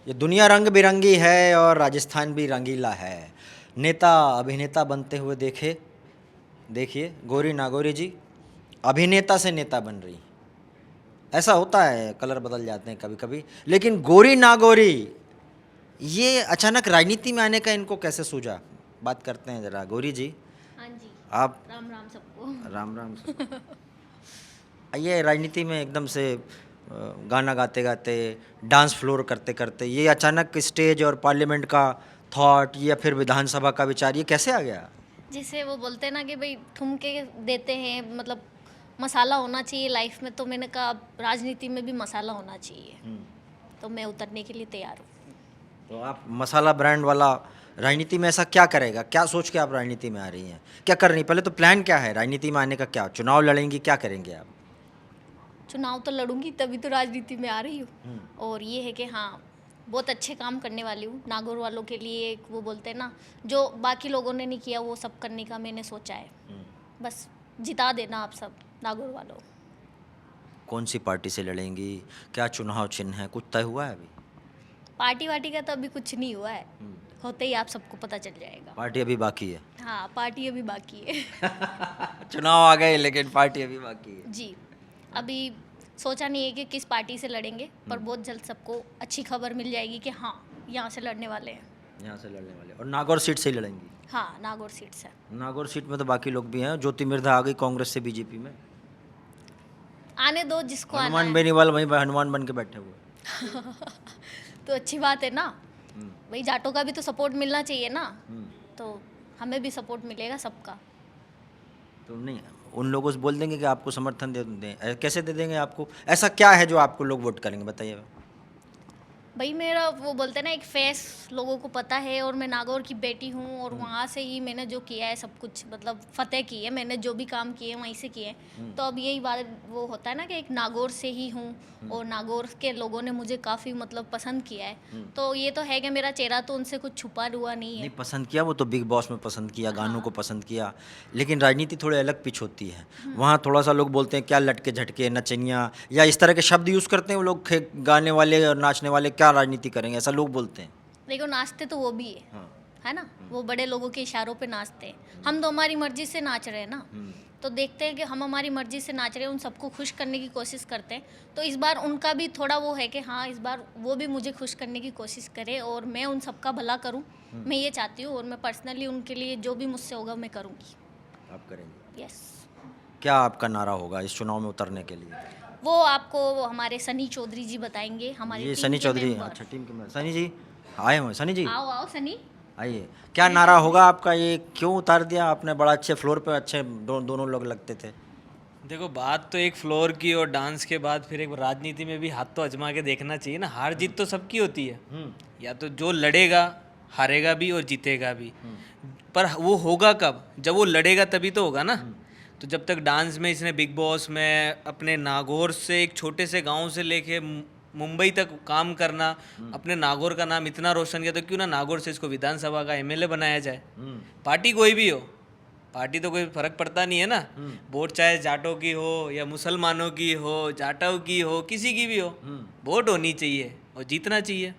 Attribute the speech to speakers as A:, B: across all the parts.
A: ये दुनिया रंग बिरंगी है और राजस्थान भी रंगीला है। नेता अभिनेता बनते हुए देखिए गौरी नागौरी जी अभिनेता से नेता बन रही। ऐसा होता है, कलर बदल जाते हैं कभी कभी। लेकिन गौरी नागौरी ये अचानक राजनीति में आने का इनको कैसे सूझा? बात करते हैं जरा। गौरी जी,
B: हाँ जी।
A: आप
B: राम राम सबको।
A: राम राम ये राजनीति में एकदम से गाना गाते गाते, डांस फ्लोर करते करते, ये अचानक स्टेज और पार्लियामेंट का थॉट या फिर विधानसभा का विचार, ये कैसे आ गया?
B: जिसे वो बोलते हैं ना कि भाई ठुमके देते हैं, मतलब मसाला होना चाहिए लाइफ में, तो मैंने कहा अब राजनीति में भी मसाला होना चाहिए, तो मैं उतरने के लिए तैयार हूँ।
A: तो आप मसाला ब्रांड वाला राजनीति में ऐसा क्या करेगा? क्या सोच के आप राजनीति में आ रही हैं? क्या कर रही हैं? पहले तो प्लान क्या है राजनीति में आने का? क्या चुनाव लड़ेंगी? क्या करेंगे आप?
B: चुनाव तो लड़ूंगी, तभी तो राजनीति में आ रही हूँ। और ये है कि हाँ, बहुत अच्छे काम करने वाली हूँ नागौर वालों के लिए। एक वो बोलते हैं ना, जो बाकी लोगों ने नहीं किया वो सब करने का मैंने सोचा है। बस जिता देना आप सब नागौर वालों।
A: कौन सी पार्टी से लड़ेंगी? क्या चुनाव चिन्ह है? कुछ तय हुआ है अभी?
B: पार्टी वार्टी का तो अभी कुछ नहीं हुआ है, होते ही आप सबको पता चल जाएगा।
A: पार्टी अभी बाकी है।
B: हाँ, पार्टी अभी बाकी है।
A: चुनाव आ गए लेकिन पार्टी अभी बाकी है।
B: जी, अभी सोचा नहीं है कि किस पार्टी से लड़ेंगे, पर बहुत जल्द सबको अच्छी खबर मिल जाएगी कि हाँ, यहाँ से लड़ने वाले हैं।
A: यहाँ से लड़ने वाले और नागौर सीट से ही लड़ेंगी?
B: हाँ, नागौर सीट से।
A: नागौर सीट में तो बाकी लोग भी हैं। ज्योति मिर्धा आ गई कांग्रेस से बीजेपी में।
B: आने दो जिसको आना
A: हनुमान
B: है।
A: बेनीवाल वहीं पर हनुमान बन के बैठे हुए।
B: तो अच्छी बात है ना, भाई जाटों का भी तो सपोर्ट मिलना चाहिए ना, तो हमें भी सपोर्ट मिलेगा सबका।
A: तो नहीं, उन लोगों से बोल देंगे कि आपको समर्थन दे दें। कैसे दे देंगे आपको? ऐसा क्या है जो आपको लोग वोट करेंगे, बताइए।
B: भाई मेरा वो बोलते हैं ना, एक फेस लोगों को पता है, और मैं नागौर की बेटी हूँ, और वहाँ से ही मैंने जो किया है सब कुछ, मतलब फतेह की है मैंने, जो भी काम किए हैं वहीं से किए हैं। तो अब यही बात वो होता है ना कि एक नागौर से ही हूँ, और नागौर के लोगों ने मुझे काफ़ी मतलब पसंद किया है। तो ये तो है कि मेरा चेहरा तो उनसे कुछ छुपा हुआ नहीं है।
A: नहीं, पसंद किया, वो तो बिग बॉस में पसंद किया, गानों को पसंद किया। लेकिन राजनीति थोड़ी अलग पिच होती है। वहाँ थोड़ा सा लोग बोलते हैं क्या लटके झटके नचनिया या इस तरह के शब्द यूज़ करते हैं वो लोग। गाने वाले और नाचने वाले क्या राजनीति करेंगे, ऐसा लोग बोलते हैं।
B: देखो, नाचते तो वो भी है,
A: हाँ।
B: है ना, वो बड़े लोगों के इशारों पे नाचते हैं। हम तो हमारी मर्जी से नाच रहे हैं ना, तो देखते हैं कि हम हमारी मर्जी से नाच रहे हैं, उन सबको खुश करने की कोशिश करते हैं। तो इस बार उनका भी थोड़ा वो है कि हाँ, इस बार वो भी मुझे खुश करने की कोशिश करे, और मैं उन सबका भला करूं। मैं ये चाहती हूँ, और मैं पर्सनली उनके लिए जो भी मुझसे होगा मैं करूँगी।
A: आप करेंगे?
B: यस।
A: क्या आपका नारा होगा इस चुनाव में उतरने के लिए?
B: वो आपको हमारे सनी चौधरी जी बताएंगे, हमारे
A: ये
B: टीम
A: सनी
B: के
A: चौधरी,
B: मेंबर।
A: अच्छा टीम के मेंबर सनी जी आए हुए। सनी जी
B: आओ आओ सनी।
A: आइए। क्या नारा होगा आपका? ये क्यों उतार दिया आपने? बड़ा अच्छे फ्लोर पे अच्छे दोनों लोग लगते थे।
C: देखो, बात तो एक फ्लोर की और डांस के बाद फिर एक राजनीति में भी हाथ तो आजमा के देखना चाहिए ना। हार जीत तो सबकी होती है, या तो जो लड़ेगा हारेगा भी और जीतेगा भी। पर वो होगा कब? जब वो लड़ेगा तभी तो होगा ना। तो जब तक डांस में इसने बिग बॉस में अपने नागौर से, एक छोटे से गांव से लेके मुंबई तक काम करना, अपने नागौर का नाम इतना रोशन किया, तो क्यों ना नागौर से इसको विधानसभा का एमएलए बनाया जाए। पार्टी कोई भी हो, पार्टी तो कोई फर्क पड़ता नहीं है ना। वोट चाहे जाटों की हो या मुसलमानों की हो, जाटों की हो, किसी की भी हो, वोट होनी चाहिए और जीतना चाहिए।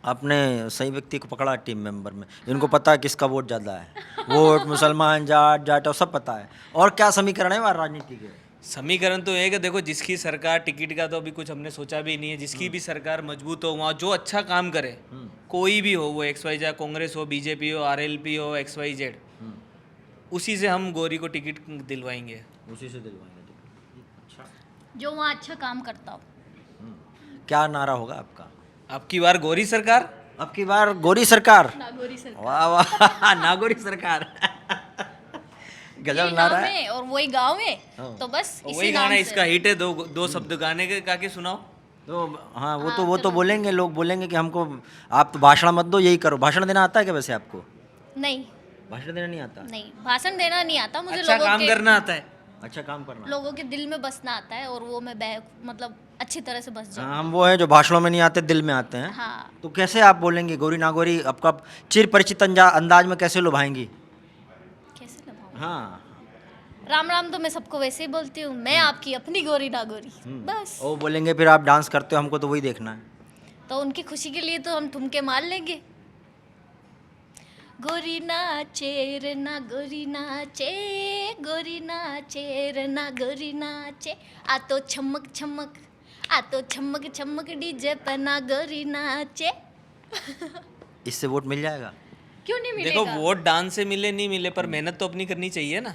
A: आपने सही व्यक्ति को पकड़ा टीम मेंबर में, इनको पता है किसका वोट ज़्यादा है। वोट मुसलमान जाट जाट सब पता है। और क्या समीकरण है वहाँ राजनीति के?
C: समीकरण तो ये है कि देखो, जिसकी सरकार, टिकट का तो अभी कुछ हमने सोचा भी नहीं है, जिसकी भी सरकार मजबूत हो, वहाँ जो अच्छा काम करे, कोई भी हो, वो XYZ कांग्रेस हो, बीजेपी हो, RLP हो, XYZ, उसी से हम गौरी को टिकट दिलवाएंगे।
A: उसी से दिलवाएंगे टिकट। अच्छा,
B: जो वहाँ अच्छा काम करता हो।
A: क्या नारा होगा आपका?
C: आपकी बार गौरी सरकार।
A: अब की बार गौरी सरकार।
B: नागौरी सरकार।
A: वाह वाह नागौरी सरकार। गजब
B: यही
A: नारा
B: नाम
A: है।
B: है और वही गांव है, तो बस
C: और
B: इसी
C: वही
B: नाम
C: गाना
B: से।
C: इसका हिट है। दो शब्द गाने के गा के सुनाओ।
A: तो हाँ, वो तो बोलेंगे, लोग बोलेंगे कि हमको आप तो भाषण मत दो, यही करो। भाषण देना आता है क्या वैसे आपको?
B: नहीं
A: भाषण देना नहीं आता?
B: नहीं, भाषण देना नहीं आता मुझे।
C: अच्छा काम करना आता है।
A: अच्छा काम करना।
B: लोगों के दिल में बसना आता है, और वो मैं मतलब अच्छी तरह से बस जाऊँ।
A: हाँ, हम वो हैं जो भाषणों में नहीं आते, दिल में आते हैं।
B: हाँ।
A: तो कैसे आप बोलेंगे गौरी नागौरी? आपका चिर परिचित अंदाज में कैसे लुभाएंगी?
B: कैसे लगाऊं?
A: हाँ।
B: राम राम तो मैं सबको वैसे ही बोलती हूँ, मैं आपकी अपनी गौरी नागौरी, बस।
A: वो बोलेंगे फिर आप डांस करते हो, हमको तो वही देखना है।
B: तो उनकी खुशी के लिए तो हम ठुमके मार लेंगे। गोरी नाचे रे ना गोरी नाचे, गोरी नाचे रे ना गोरी नाचे, आ तो छमक छमक, आ तो छमक छमक डीजे पे ना गोरी नाचे।
A: इससे वोट मिल जाएगा?
B: क्यों नहीं
C: देखो
B: मिलेगा?
C: वोट डांस से मिले नहीं मिले, पर मेहनत तो अपनी करनी चाहिए ना।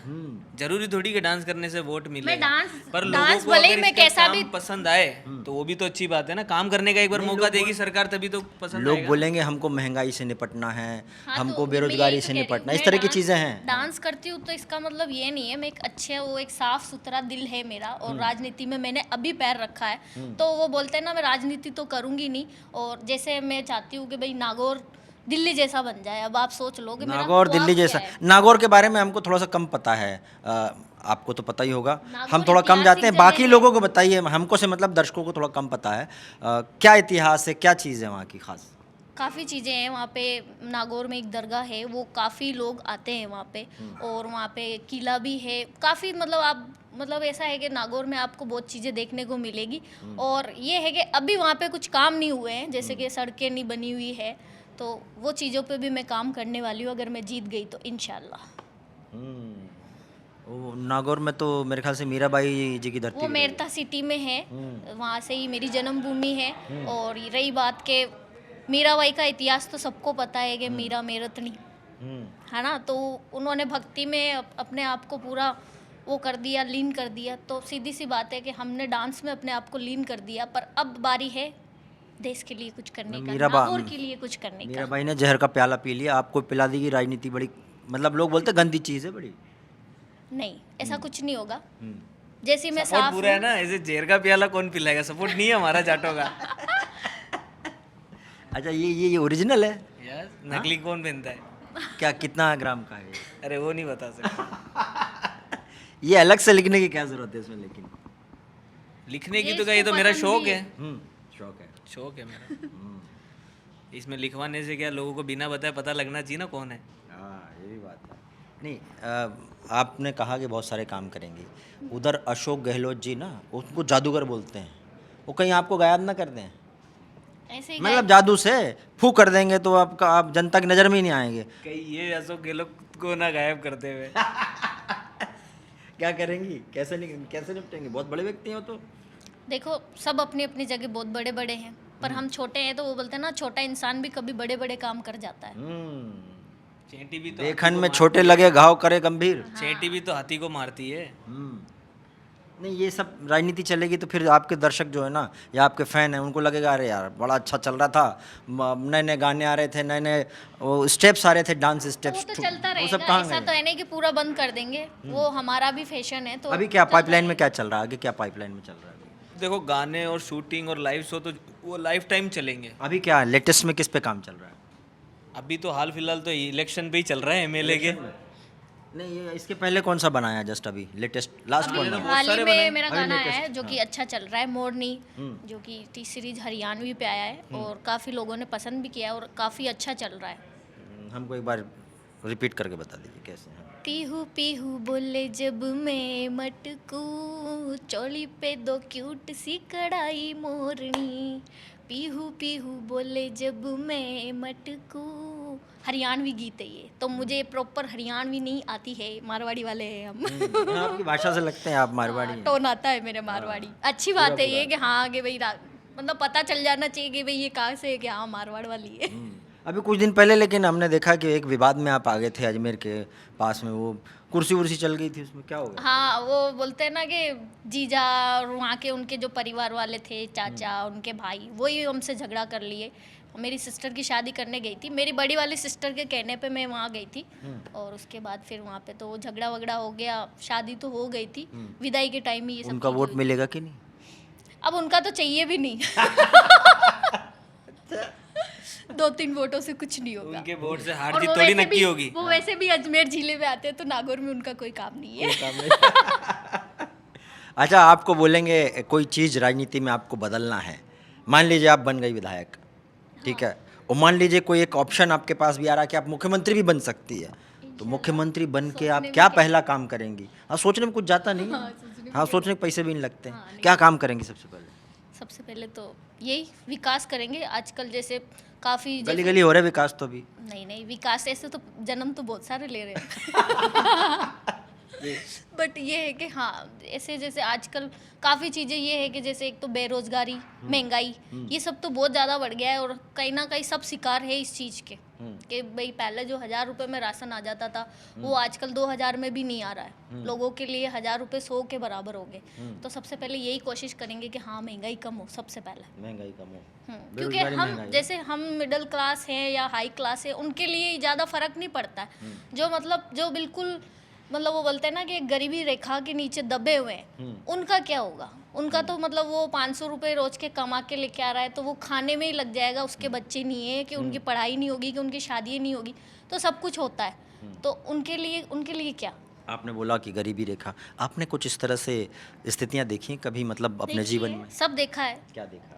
C: जरूरी थोड़ी कि डांस करने से वोट मिले।
B: मैं डांस
C: पर लोगों
B: डांस
C: को
B: भले ही
C: अगर
B: मैं
C: इसका
B: कैसा
C: काम
B: भी
C: पसंद आए तो वो भी तो अच्छी बात है ना। काम करने का एक बार मौका देगी सरकार, तभी तो पसंद
A: लोग
C: आएगा।
A: बोलेंगे हमको महंगाई से निपटना है,
B: हाँ,
A: हमको
B: तो मैं
A: बेरोजगारी
B: यही
A: से
B: तो कह रही
A: निपटना,
B: हूँ,
A: इस
B: मैं
A: तरह की
B: डांस-
A: चीज़ें हैं।
B: डांस करती हूँ तो इसका मतलब ये नहीं है मैं एक अच्छे, वो एक साफ सुथरा दिल है मेरा, और राजनीति में मैंने अभी पैर रखा है। तो वो बोलते हैं ना मैं राजनीति तो करूँगी नहीं, और जैसे मैं चाहती हूँ कि भाई नागौर दिल्ली जैसा बन जाए। अब आप सोच लो कि मेरा
A: नागौर
B: ख्वाब
A: दिल्ली
B: क्या
A: जैसा।
B: है।
A: नागौर के बारे में हमको थोड़ा सा कम पता है, आपको तो पता ही होगा।
B: नागौर
A: हम थोड़ा कम जाते हैं,
B: ऐतिहासिक
A: बाकी
B: जगह
A: लोगों को बताइए, हमको से मतलब दर्शकों को थोड़ा कम पता है। क्या इतिहास है, क्या चीज़ है वहाँ की खास?
B: काफ़ी चीज़ें हैं वहाँ पे। नागौर में एक दरगाह है, वो काफ़ी लोग आते हैं वहाँ पे, और वहाँ पे किला भी है काफ़ी। मतलब आप मतलब ऐसा है कि नागौर में आपको बहुत चीज़ें देखने को मिलेगी। और ये है कि अभी वहाँ पे कुछ काम नहीं हुए हैं, जैसे कि सड़कें नहीं बनी हुई है, तो वो चीज़ों पे भी मैं काम करने वाली हूँ अगर मैं जीत गई तो इंशाल्लाह।
A: वो नागौर में तो मेरे ख्याल से मीराबाई जी की धरती
B: वो
A: भी
B: मेरता सिटी में है, वहाँ से ही मेरी जन्मभूमि है। और रही बात के मीराबाई का इतिहास तो सबको पता है कि मीरा मेरतनी
A: हम्म,
B: है ना, तो उन्होंने भक्ति में अपने आप को पूरा वो कर दिया, लीन कर दिया। तो सीधी सी बात है कि हमने डांस में अपने आप को लीन कर दिया, पर अब बारी है देश के लिए कुछ करने का, नागौर के लिए कुछ करने का।
A: मीराबाई ने जहर का प्याला पी लिया, आपको पिला दी कि राजनीति बड़ी, मतलब लोग बोलते हैं गंदी चीज़ है बड़ी।
B: नहीं, ऐसा कुछ नहीं होगा। जैसी मैं
C: सपोर्ट
B: साफ
C: पूरा है
B: हूँ।
C: ना, ऐसे जेर का प्याला कौन पिलाएगा? सपोर्ट नहीं है हमारा जाटों का।
A: अच्छा, ये ओरिजिनल है
C: यार नकली कौन पहनता है?
A: क्या? कितना ग्राम का है?
C: अरे वो नहीं बता सकता।
A: ये अलग से लिखने की क्या जरूरत है इसमें? लेकिन
C: लिखने की
B: ये
C: तो क्या, ये तो
B: इसको
C: मेरा
B: पसंद
C: शौक
B: भी
C: है।
B: है।
A: शौक है।
C: शौक है मेरा। इसमें लिखवाने से क्या, लोगों को बिना बताए पता लगना चाहिए ना कौन है।
A: हाँ, ये भी बात है। नहीं, आपने कहा कि बहुत सारे काम करेंगी। उधर अशोक गहलोत जी ना, उनको जादूगर बोलते हैं, वो कहीं आपको गायब ना कर दें?
B: ऐसे ही
A: मतलब जादू से फू कर देंगे तो आपका, आप जनता की नज़र में ही नहीं आएंगे।
C: कहीं ये अशोक गहलोत को ना गायब करते हुए।
A: क्या करेंगी? कैसे निपटेंगे? बहुत बड़े व्यक्ति हैं वो तो।
B: देखो, सब अपनी अपनी जगह बहुत बड़े बड़े हैं, पर हम छोटे हैं, तो वो बोलते हैं ना छोटा इंसान भी कभी बड़े बड़े काम कर जाता है।
C: चेंटी भी तो
A: देखन में छोटे लगे घाव करे गंभीर।
C: चेंटी भी तो हाथी को मारती है।
A: नहीं, ये सब राजनीति चलेगी तो फिर आपके दर्शक जो है ना, या आपके फैन हैं, उनको लगेगा अरे यार बड़ा अच्छा चल रहा था, नए नए गाने आ रहे थे, नए नए वो स्टेप्स आ रहे थे, डांस
B: तो वो
A: स्टेप्स,
B: तो चलता
A: वो सब
B: रहेगा,
A: कहाँ
B: ऐसा तो
A: गए?
B: है नहीं कि पूरा बंद कर देंगे, वो हमारा भी फैशन है। तो
A: अभी क्या पाइपलाइन में क्या चल रहा है? आगे क्या पाइपलाइन में चल रहा है?
C: देखो गाने और शूटिंग और लाइव शो तो वो लाइफ टाइम चलेंगे।
A: अभी क्या लेटेस्ट में किस पे काम चल रहा है?
C: अभी तो हाल फिलहाल तो इलेक्शन पे ही चल रहा है, एमएलए के।
A: नहीं, ये इसके पहले कौन सा बनाया जस्ट अभी लेटेस्ट लास्ट कौन
B: अभी
A: था?
B: हाल ही में मेरा
A: अभी
B: गाना
A: latest,
B: आया है जो कि अच्छा चल रहा है, मोरनी, जो कि टी सीरीज हरियाणवी पे आया है, और काफ़ी लोगों ने पसंद भी किया है और काफ़ी अच्छा चल रहा है।
A: हमको एक बार रिपीट करके बता दीजिए कैसे है।
B: पीहू पीहू बोले जब मैं मटकू, चोली पे दो क्यूट सी कढ़ाई मोरनी, पीहू पीहू बोले जब मैं मटकू। हरियाणवी गीत है ये, तो मुझे प्रॉपर हरियाणवी नहीं आती है, मारवाड़ी वाले हैं हम।
A: आपकी भाषा से लगते हैं आप मारवाड़ी हैं।
B: टोन आता है मेरे मारवाड़ी। अच्छी बात है ये कि हाँ कि भाई मतलब पता चल जाना चाहिए कि भाई ये कहाँ से है, कि हाँ मारवाड़ वाली है।
A: अभी कुछ दिन पहले लेकिन हमने देखा कि एक विवाद में आप आ गए थे अजमेर के पास में, वो कुर्सी वुर्सी चल गई थी, उसमें क्या हो गया?
B: हाँ, वो बोलते हैं ना कि जीजा और वहाँ के उनके जो परिवार वाले थे, चाचा, उनके भाई, वही हमसे झगड़ा कर लिए। मेरी सिस्टर की शादी करने गई थी, मेरी बड़ी वाली सिस्टर के कहने पे मैं वहाँ गई थी, और उसके बाद फिर वहाँ पे तो झगड़ा वगड़ा हो गया, शादी तो हो गई थी, विदाई के टाइम ही ये सब
A: उनका
B: चीज़ें
A: वोट
B: हुई।
A: मिलेगा कि नहीं?
B: अब उनका तो चाहिए भी नहीं। 2-3 वोटों से कुछ नहीं होगा।
C: उनके वोट से हार
B: और
C: जीत
B: वो
C: थोड़ी
B: वैसे
C: नक्की
B: भी-
C: होगी।
B: वो वैसे भी अजमेर जिले में आते हैं, तो नागौर में उनका कोई काम नहीं है।
A: अच्छा, आपको बोलेंगे कोई चीज़ राजनीति में आपको बदलना है, मान लीजिए आप बन गई विधायक, ठीक है, और मान लीजिए कोई एक ऑप्शन आपके पास भी आ रहा है कि आप मुख्यमंत्री भी बन सकती है, तो मुख्यमंत्री बन के आप क्या पहला काम करेंगी? हाँ, सोचने में कुछ जाता नहीं है। हाँ, सोचने के पैसे भी नहीं लगते हैं। क्या काम करेंगी सबसे पहले?
B: सबसे पहले तो यही विकास करेंगे। आजकल जैसे काफ़ी
A: गली गली हो रहा है विकास तो अभी।
B: नहीं विकास ऐसे तो जन्म तो बहुत सारे ले रहे हैं बट ये है कि हाँ, ऐसे जैसे आजकल काफ़ी चीज़ें ये है कि जैसे एक तो बेरोजगारी, महंगाई, ये सब तो बहुत ज़्यादा बढ़ गया है और कहीं ना कहीं सब शिकार है इस चीज़ के कि भाई पहले जो 1000 रुपये में राशन आ जाता था वो आजकल 2000 में भी नहीं आ रहा है। लोगों के लिए 1000 रुपये 100 के बराबर हो गए। तो सबसे पहले यही कोशिश करेंगे कि हाँ महंगाई कम हो सबसे पहले।
A: महंगाई कम हो,
B: क्योंकि हम जैसे हम मिडिल क्लास हैं या हाई क्लास है उनके लिए ज़्यादा फर्क नहीं पड़ता है। जो मतलब जो बिल्कुल मतलब वो बोलते हैं ना कि गरीबी रेखा के नीचे दबे हुए हैं उनका क्या होगा। उनका तो मतलब वो 500 रुपये रोज के कमा के लेके आ रहा है तो वो खाने में ही लग जाएगा, उसके बच्चे नहीं है कि उनकी पढ़ाई नहीं होगी कि उनकी शादी नहीं होगी, तो सब कुछ होता है। तो उनके लिए क्या।
A: आपने बोला कि गरीबी रेखा, आपने कुछ इस तरह से स्थितियां देखी हैं कभी, मतलब अपने जीवन में?
B: सब देखा है।
A: क्या देखा?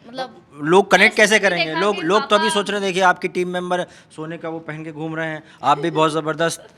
B: मतलब
A: लोग कनेक्ट
B: ऐसे
A: कैसे
B: भी
A: करेंगे?
B: देखा
A: लोग
B: कि
A: लोग तो अभी
B: पापा-
A: सोच रहे हैं, देखिए आपकी टीम मेंबर सोने का वो पहन के घूम रहे हैं, आप भी बहुत ज़बरदस्त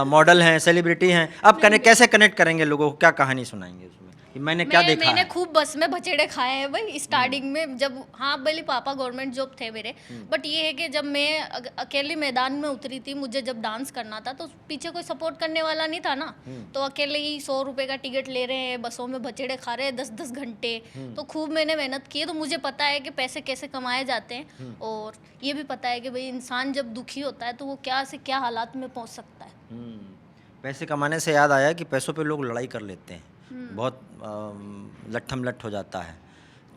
A: मॉडल हैं, सेलिब्रिटी हैं। अब कैसे कनेक्ट करेंगे लोगों को, क्या कहानी सुनाएंगे उसमें कि मैंने क्या देखा
B: मैंने
A: है?
B: खूब बस में बचेड़े खाए हैं भाई स्टार्टिंग में जब, हाँ भले पापा गवर्नमेंट जॉब थे मेरे, बट ये है कि जब मैं अकेली मैदान में उतरी थी, मुझे जब डांस करना था तो पीछे कोई सपोर्ट करने वाला नहीं था ना, तो अकेले ही 100 रुपए का टिकट ले रहे हैं, बसों में बचेड़े खा रहे हैं 10-10 घंटे। तो खूब मैंने मेहनत की है, तो मुझे पता है कि पैसे कैसे कमाए जाते हैं और ये भी पता है कि भाई इंसान जब दुखी होता है तो वो क्या से क्या हालात में पहुंच सकता है।
A: पैसे कमाने से याद आया कि पैसों पे लोग लड़ाई कर लेते हैं, बहुत लट्ठम लट्ठ हो जाता है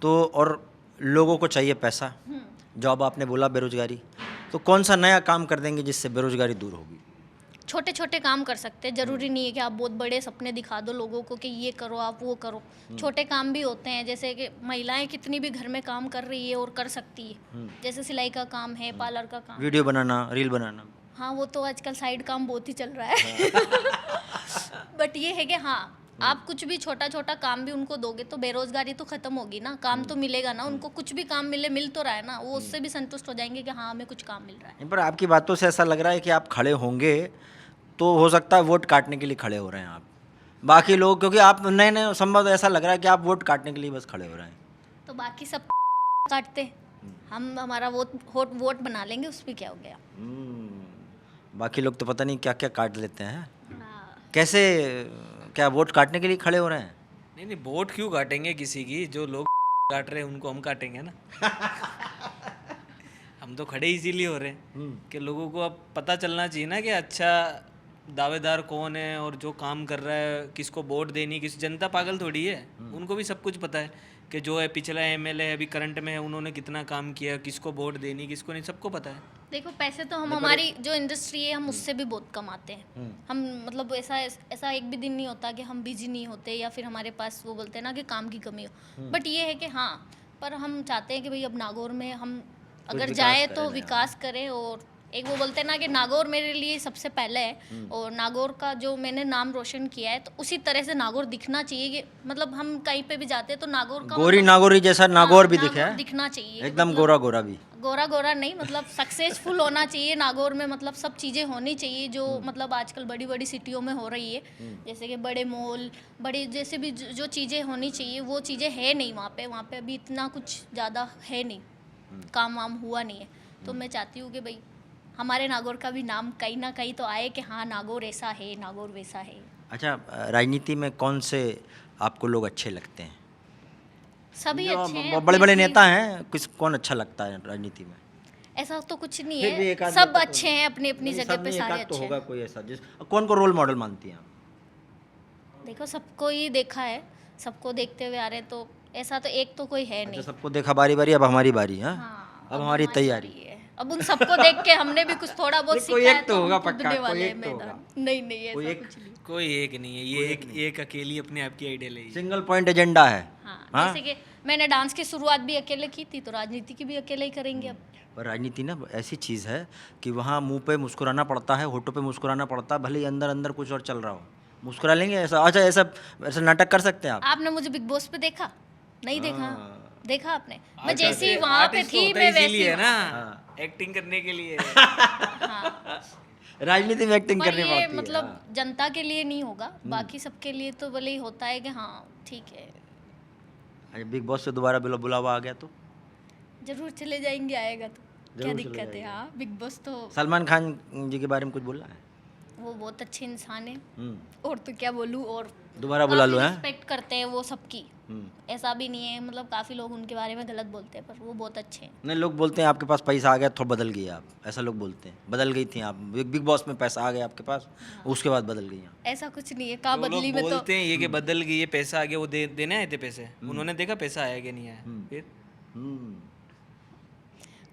A: तो, और लोगों को चाहिए पैसा। जॉब आपने बोला, बेरोजगारी, तो कौन सा नया काम कर देंगे जिससे बेरोजगारी दूर होगी?
B: छोटे छोटे काम कर सकते हैं, जरूरी नहीं है कि आप बहुत बड़े सपने दिखा दो लोगों को कि ये करो आप वो करो। छोटे काम भी होते हैं, जैसे कि महिलाएं कितनी भी घर में काम कर रही है और कर सकती है, जैसे सिलाई का काम है, पार्लर का काम।
A: वीडियो बनाना, रील बनाना।
B: हाँ वो तो आजकल साइड काम बहुत ही चल रहा है बट ये है कि हाँ आप कुछ भी छोटा छोटा काम भी उनको दोगे तो बेरोजगारी तो खत्म होगी ना, काम तो मिलेगा ना उनको, कुछ भी काम मिल तो रहा है ना, वो उससे भी संतुष्ट हो जाएंगे कि हाँ हमें कुछ काम मिल रहा है।
A: पर आपकी बातों से ऐसा लग रहा है कि आप खड़े होंगे तो हो सकता है वोट काटने के लिए खड़े हो रहे हैं आप, बाकी लोग, क्योंकि आप नए नए संभव ऐसा लग रहा है कि आप वोट काटने के लिए बस खड़े हो रहे हैं।
B: तो बाकी सब काटते हैं, हम हमारा वोट बना लेंगे, उस पर क्या हो गया।
A: बाकी लोग तो पता नहीं क्या क्या काट लेते हैं।
B: हाँ।
A: कैसे, क्या वोट काटने के लिए खड़े हो रहे हैं?
C: नहीं वोट क्यों काटेंगे किसी की, जो लोग काट रहे हैं उनको हम काटेंगे ना हम तो खड़े इसीलिए हो रहे हैं कि लोगों को अब पता चलना चाहिए ना कि अच्छा दावेदार कौन है और जो काम कर रहा है, किसको वोट देनी, किस जनता पागल थोड़ी है, उनको भी सब कुछ पता है कि जो है पिछला एमएलए है अभी करंट में है उन्होंने कितना काम किया, किसको वोट देनी किसको नहीं, सबको पता है।
B: देखो पैसे तो हम हमारी जो इंडस्ट्री है हम उससे भी बहुत कमाते हैं। हम मतलब ऐसा एक भी दिन नहीं होता कि हम बिजी नहीं होते या फिर हमारे पास वो बोलते हैं ना कि काम की कमी हो, बट ये है कि हाँ, पर हम चाहते हैं कि भाई अब नागौर में हम अगर जाए तो विकास करें, और एक वो बोलते हैं ना कि नागौर मेरे लिए सबसे पहले है और नागौर का जो मैंने नाम रोशन किया है तो उसी तरह से नागौर दिखना चाहिए कि मतलब हम कहीं पे भी जाते हैं तो नागौर का
A: गोरी नागौरी जैसा नागौर भी दिखे है,
B: दिखना चाहिए
A: एकदम
B: मतलब,
A: गोरा गोरा भी।
B: गोरा गोरा नहीं, मतलब सक्सेसफुल होना चाहिए नागौर में, मतलब सब चीज़ें होनी चाहिए जो मतलब आजकल बड़ी बड़ी सिटियों में हो रही है, जैसे कि बड़े मॉल, बड़ी जैसे भी जो चीज़ें होनी चाहिए वो चीज़ें है नहीं वहाँ पे अभी इतना कुछ ज़्यादा है नहीं, काम वाम हुआ नहीं है। तो मैं चाहती हूँ कि भाई हमारे नागौर का भी नाम कहीं ना कहीं तो आए कि हाँ नागौर ऐसा है, नागौर वैसा है।
A: अच्छा, राजनीति में कौन से आपको लोग अच्छे लगते हैं?
B: सभी
A: जो
B: अच्छे हैं,
A: बड़े बड़े
B: अपनी-
A: नेता हैं, किस कौन अच्छा लगता है राजनीति में?
B: ऐसा तो कुछ नहीं
A: फिर भी
B: है,
A: एक आध
B: सब
A: नेता तो
B: अच्छे हैं अपनी अपनी
A: नहीं,
B: जगह
A: सब
B: पे,
A: नहीं, एक
B: सारे
A: आध तो
B: अच्छे
A: होगा
B: हैं।
A: कोई ऐसा जिस, कौन को रोल मॉडल मानती हैं आप?
B: देखो सबको ही देखा है, सबको देखते हुए आ रहे हैं, तो ऐसा तो एक तो कोई है
A: अच्छा,
B: नहीं।
A: सबको देखा, बारी बारी, अब हमारी बारी है।
B: हाँ,
A: अब हमारी तैयारी
B: बारी है, अब उन सबको देख के हमने भी कुछ थोड़ा बहुत
A: नहीं, कोई
B: सीखा है
A: एक तो
B: तो
A: होगा
B: हम
A: पक्का,
B: कूदने
A: कोई
B: वाले हैं
A: एक तो
B: मैदान।
A: होगा।
B: नहीं
A: कोई
B: ऐसा
A: एक-
B: कुछ नहीं।
C: कोई एक नहीं है, ये एक अकेली अपने आप की आइडियल है ये।
A: सिंगल पॉइंट एजेंडा है।
B: हाँ, जैसे कि मैंने डांस की शुरुआत भी अकेले की थी तो राजनीति की भी अकेले ही करेंगे अब।
A: पर राजनीति ना ऐसी चीज़ है कि वहाँ मुंह पे मुस्कुराना पड़ता है, होठों पे मुस्कुराना पड़ता है, भले ही अंदर अंदर कुछ और चल रहा हो, मुस्कुरा लेंगे ऐसा। अच्छा, ऐसा नाटक कर सकते हैं आप?
B: आपने मुझे बिग बॉस पे देखा? नहीं देखा? देखा आपने? मैं
C: आर्टिस्ट
B: जैसी
C: है,
B: वहाँ पे
C: आर्टिस्ट
B: थी
C: होता
B: मैं
C: इसीलिए
B: वैसी
C: है ना,
A: हाँ।
C: एक्टिंग करने के लिए
A: राजनीति में एक्टिंग
B: पर
A: करनी
B: ये
A: पड़ती है।
B: मतलब जनता के लिए नहीं होगा, बाकी सबके लिए तो भले ही होता है कि हाँ ठीक है।
A: अच्छा, बिग बॉस से दोबारा बुलावा आ गया तो
B: जरूर चले जाएंगे, आएगा तो क्या
A: जरूर चले
B: दिक्कत है।
A: जाएंगे।
B: हाँ, बिग बॉस तो
A: सलमान खान जी के बारे में कुछ बोलना है?
B: वो बहुत अच्छे इंसान है,
A: हम्म,
B: और तो क्या बोलूँ, और
A: दोबारा बुला लो, हैं?
B: रिस्पेक्ट करते हैं वो सबकी।
A: हम्म।
B: ऐसा भी नहीं है, मतलब काफ़ी लोग उनके बारे में गलत बोलते हैं, पर वो बहुत अच्छे हैं।
A: नहीं, लोग बोलते हैं आपके पास पैसा आ गया थोड़ा बदल गई आप, ऐसा लोग बोलते हैं। बदल गई थी आप, बिग बॉस में पैसा आ गया आपके पास, उसके बाद बदल गई आप।
B: ऐसा कुछ नहीं है, कहाँ
C: वो लोग
B: बदली में तो
C: बोलते हैं ये कि बदल गई, ये पैसा आ गया, वो देने आए थे पैसे, उन्होंने देखा पैसा आया कि नहीं आया, फिर
A: हम्म,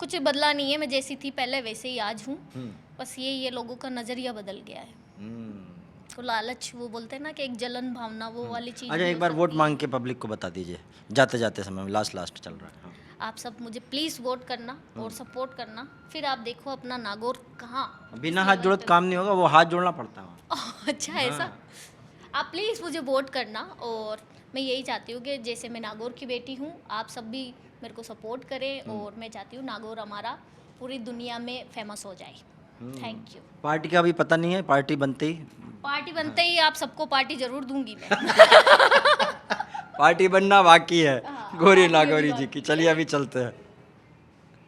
B: कुछ बदला नहीं है। मैं जैसी थी पहले वैसे ही आज हूँ।
A: हम्म,
B: बस ये लोगों का नज़रिया बदल गया है।
A: हम्म।
B: तो लालच, वो बोलते हैं ना कि एक जलन भावना, वो वाली चीज़
A: अच्छा,
B: भी
A: एक
B: हो
A: बार वोट
B: सकती है।
A: मांग के पब्लिक को बता दीजिए, जाते जाते समय में, लास्ट चल रहा है। हाँ।
B: आप सब मुझे प्लीज़ वोट करना और सपोर्ट करना, फिर आप देखो अपना नागौर कहाँ।
A: बिना हाथ जोड़े काम नहीं होगा, वो हाथ जोड़ना पड़ता है।
B: अच्छा, ऐसा। आप प्लीज़ मुझे वोट करना, और मैं यही चाहती हूँ कि जैसे मैं नागौर की बेटी हूँ, आप सब भी मेरे को सपोर्ट करें, और मैं चाहती हूँ नागौर हमारा पूरी दुनिया में फेमस हो जाए। Thank you.
A: पार्टी का भी पता नहीं है, पार्टी बनते ही
B: पार्टी बनते ही आप सबको पार्टी जरूर दूंगी मैं।
A: पार्टी बनना बाकी है
B: हाँ,
A: गौरी
B: पार्टी
A: नागौरी
B: अभी
A: जी की। चलिए अभी चलते हैं।